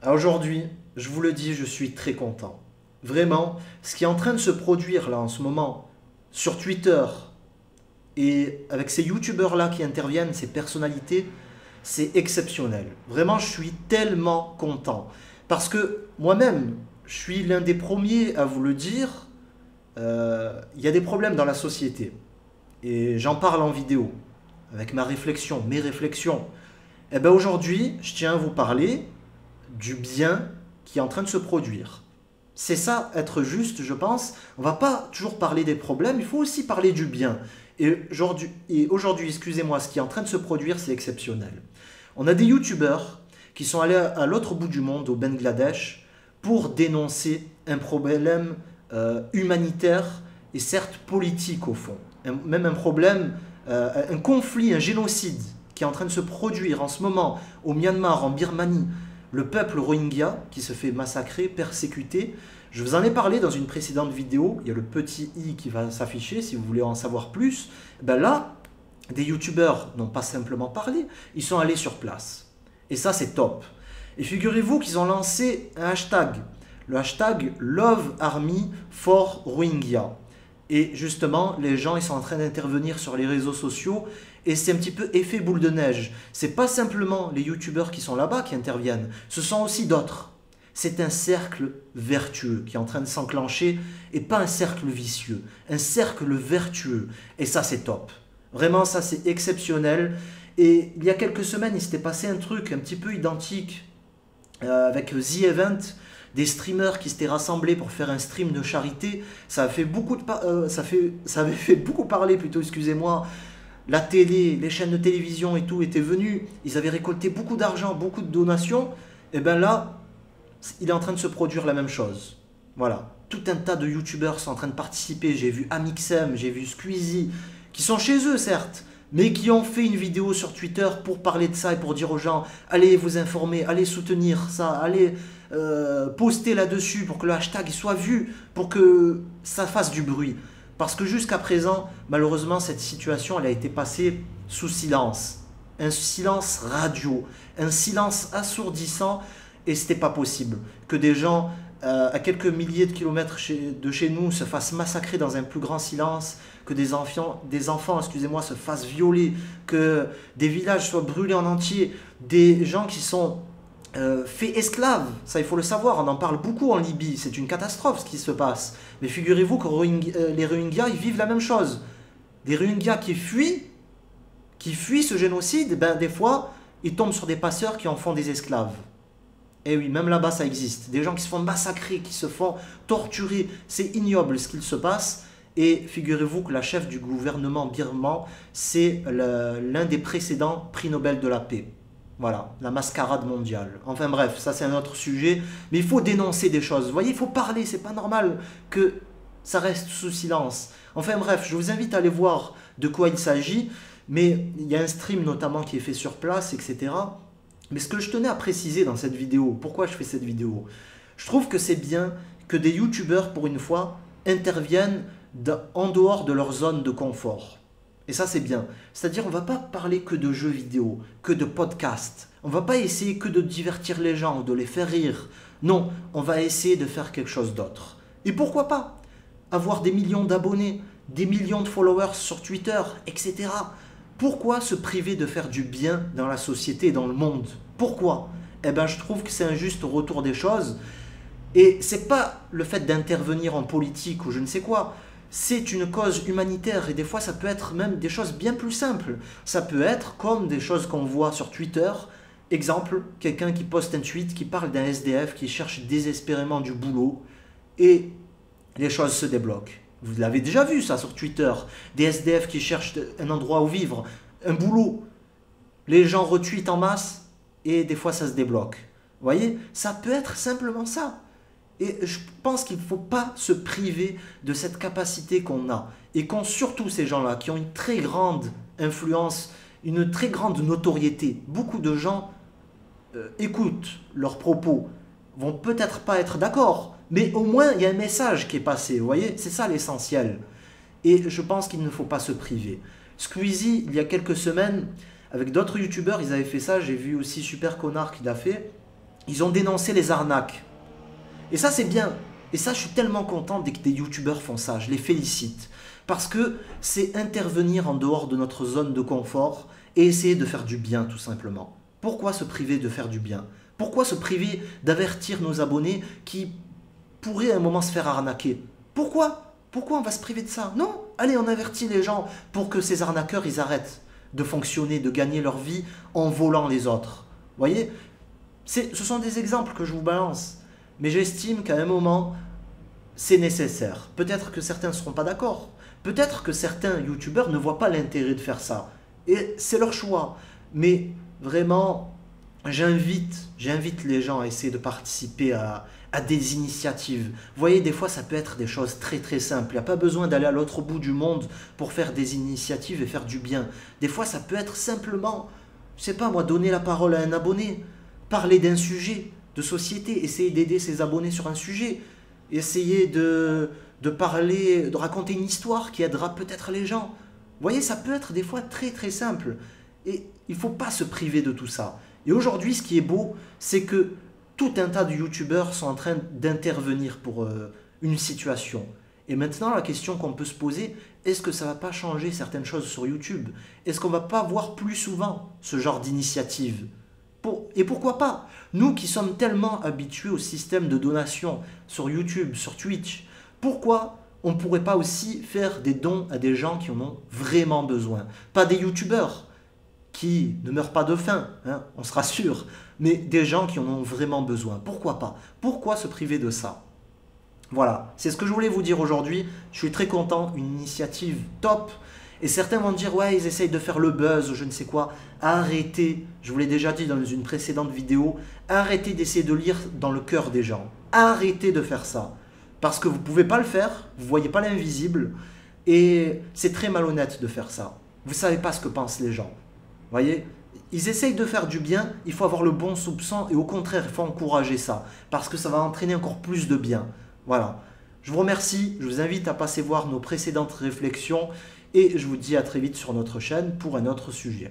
Aujourd'hui, je vous le dis, je suis très content. Vraiment, ce qui est en train de se produire là en ce moment sur Twitter et avec ces youtubeurs là qui interviennent, ces personnalités, c'est exceptionnel. Vraiment, je suis tellement content. Parce que moi-même, je suis l'un des premiers à vous le dire, il y a des problèmes dans la société. Et j'en parle en vidéo, avec ma réflexion, mes réflexions. Et bien aujourd'hui, je tiens à vous parler du bien qui est en train de se produire. C'est ça, être juste, je pense. On va pas toujours parler des problèmes, il faut aussi parler du bien. Et aujourd'hui, excusez-moi, ce qui est en train de se produire, c'est exceptionnel. On a des youtubeurs qui sont allés à l'autre bout du monde, au Bangladesh, pour dénoncer un problème humanitaire et certes politique au fond. Même un problème, un conflit, un génocide qui est en train de se produire en ce moment au Myanmar, en Birmanie, le peuple Rohingya qui se fait massacrer, persécuter. Je vous en ai parlé dans une précédente vidéo, il y a le petit i qui va s'afficher si vous voulez en savoir plus. Ben là, des youtubeurs n'ont pas simplement parlé, ils sont allés sur place. Et ça c'est top. Et figurez-vous qu'ils ont lancé un hashtag, le hashtag Love Army for Rohingya. Et justement, les gens ils sont en train d'intervenir sur les réseaux sociaux et c'est un petit peu effet boule de neige. C'est pas simplement les youtubeurs qui sont là-bas qui interviennent, ce sont aussi d'autres. C'est un cercle vertueux qui est en train de s'enclencher et pas un cercle vicieux, un cercle vertueux. Et ça c'est top. Vraiment ça c'est exceptionnel. Et il y a quelques semaines il s'était passé un truc un petit peu identique avec The Event, des streamers qui s'étaient rassemblés pour faire un stream de charité. Ça a fait beaucoup de ça avait fait beaucoup parler plutôt, excusez-moi. La télé, les chaînes de télévision et tout étaient venus. Ils avaient récolté beaucoup d'argent, beaucoup de donations. Et bien là, il est en train de se produire la même chose. Voilà. Tout un tas de youtubeurs sont en train de participer. J'ai vu Amixem, j'ai vu Squeezie, qui sont chez eux certes, mais qui ont fait une vidéo sur Twitter pour parler de ça et pour dire aux gens, allez vous informer, allez soutenir ça, allez poster là-dessus pour que le hashtag soit vu, pour que ça fasse du bruit. Parce que jusqu'à présent, malheureusement, cette situation, elle a été passée sous silence. Un silence radio, un silence assourdissant, et c'était pas possible que des gens à quelques milliers de kilomètres de chez nous se fassent massacrer dans un plus grand silence, que des enfants excusez-moi, se fassent violer, que des villages soient brûlés en entier, des gens qui sont faits esclaves, ça il faut le savoir, on en parle beaucoup en Libye, c'est une catastrophe ce qui se passe. Mais figurez-vous que les Rohingyas, ils vivent la même chose. Des Rohingyas qui fuient ce génocide, ben, des fois, ils tombent sur des passeurs qui en font des esclaves. Et oui, même là-bas, ça existe. Des gens qui se font massacrer, qui se font torturer. C'est ignoble ce qu'il se passe. Et figurez-vous que la chef du gouvernement birman, c'est l'un des précédents prix Nobel de la paix. Voilà, la mascarade mondiale. Enfin bref, ça c'est un autre sujet. Mais il faut dénoncer des choses. Vous voyez, il faut parler. C'est pas normal que ça reste sous silence. Enfin bref, je vous invite à aller voir de quoi il s'agit. Mais il y a un stream notamment qui est fait sur place, etc. Mais ce que je tenais à préciser dans cette vidéo, pourquoi je fais cette vidéo, je trouve que c'est bien que des youtubeurs, pour une fois, interviennent en dehors de leur zone de confort. Et ça, c'est bien. C'est-à-dire, on ne va pas parler que de jeux vidéo, que de podcasts. On ne va pas essayer que de divertir les gens, de les faire rire. Non, on va essayer de faire quelque chose d'autre. Et pourquoi pas avoir des millions d'abonnés, des millions de followers sur Twitter, etc. Pourquoi se priver de faire du bien dans la société et dans le monde? Pourquoi? Eh bien, je trouve que c'est un juste retour des choses. Et c'est pas le fait d'intervenir en politique ou je ne sais quoi. C'est une cause humanitaire et des fois ça peut être même des choses bien plus simples. Ça peut être comme des choses qu'on voit sur Twitter. Exemple, quelqu'un qui poste un tweet qui parle d'un SDF qui cherche désespérément du boulot et les choses se débloquent. Vous l'avez déjà vu ça sur Twitter. Des SDF qui cherchent un endroit où vivre, un boulot. Les gens retweetent en masse et des fois ça se débloque. Vous voyez, ça peut être simplement ça. Et je pense qu'il ne faut pas se priver de cette capacité qu'on a. Et qu'ont surtout ces gens-là, qui ont une très grande influence, une très grande notoriété. Beaucoup de gens écoutent leurs propos, vont peut-être pas être d'accord, mais au moins il y a un message qui est passé, vous voyez, c'est ça l'essentiel. Et je pense qu'il ne faut pas se priver. Squeezie, il y a quelques semaines, avec d'autres youtubeurs, ils avaient fait ça, j'ai vu aussi Super Connard qui l'a fait, Ils ont dénoncé les arnaques. Et ça, c'est bien. Et ça, je suis tellement content dès que des youtubeurs font ça. Je les félicite. Parce que c'est intervenir en dehors de notre zone de confort et essayer de faire du bien, tout simplement. Pourquoi se priver de faire du bien? Pourquoi se priver d'avertir nos abonnés qui pourraient à un moment se faire arnaquer? Pourquoi on va se priver de ça? Non, allez, on avertit les gens pour que ces arnaqueurs, ils arrêtent de fonctionner, de gagner leur vie en volant les autres. Vous voyez? Ce sont des exemples que je vous balance. Mais j'estime qu'à un moment, c'est nécessaire. Peut-être que certains ne seront pas d'accord. Peut-être que certains youtubeurs ne voient pas l'intérêt de faire ça. Et c'est leur choix. Mais vraiment, j'invite les gens à essayer de participer à des initiatives. Vous voyez, des fois, ça peut être des choses très très simples. Il n'y a pas besoin d'aller à l'autre bout du monde pour faire des initiatives et faire du bien. Des fois, ça peut être simplement, je sais pas moi, donner la parole à un abonné, parler d'un sujet de société, essayer d'aider ses abonnés sur un sujet, essayer de parler, de raconter une histoire qui aidera peut-être les gens. Vous voyez, ça peut être des fois très très simple. Et il ne faut pas se priver de tout ça. Et aujourd'hui, ce qui est beau, c'est que tout un tas de youtubeurs sont en train d'intervenir pour une situation. Et maintenant, la question qu'on peut se poser, est-ce que ça ne va pas changer certaines choses sur YouTube? Est-ce qu'on ne va pas voir plus souvent ce genre d'initiative? Et pourquoi pas? Nous qui sommes tellement habitués au système de donation sur YouTube, sur Twitch, pourquoi on ne pourrait pas aussi faire des dons à des gens qui en ont vraiment besoin? Pas des youtubeurs qui ne meurent pas de faim, hein, on se rassure, mais des gens qui en ont vraiment besoin. Pourquoi pas? Pourquoi se priver de ça? Voilà, c'est ce que je voulais vous dire aujourd'hui. Je suis très content, une initiative top. Et certains vont dire, ouais, ils essayent de faire le buzz, je ne sais quoi. Arrêtez, je vous l'ai déjà dit dans une précédente vidéo, arrêtez d'essayer de lire dans le cœur des gens. Arrêtez de faire ça. Parce que vous ne pouvez pas le faire, vous ne voyez pas l'invisible, et c'est très malhonnête de faire ça. Vous ne savez pas ce que pensent les gens. Vous voyez? Ils essayent de faire du bien, il faut avoir le bon soupçon, et au contraire, il faut encourager ça. Parce que ça va entraîner encore plus de bien. Voilà. Je vous remercie, je vous invite à passer voir nos précédentes réflexions, et je vous dis à très vite sur notre chaîne pour un autre sujet.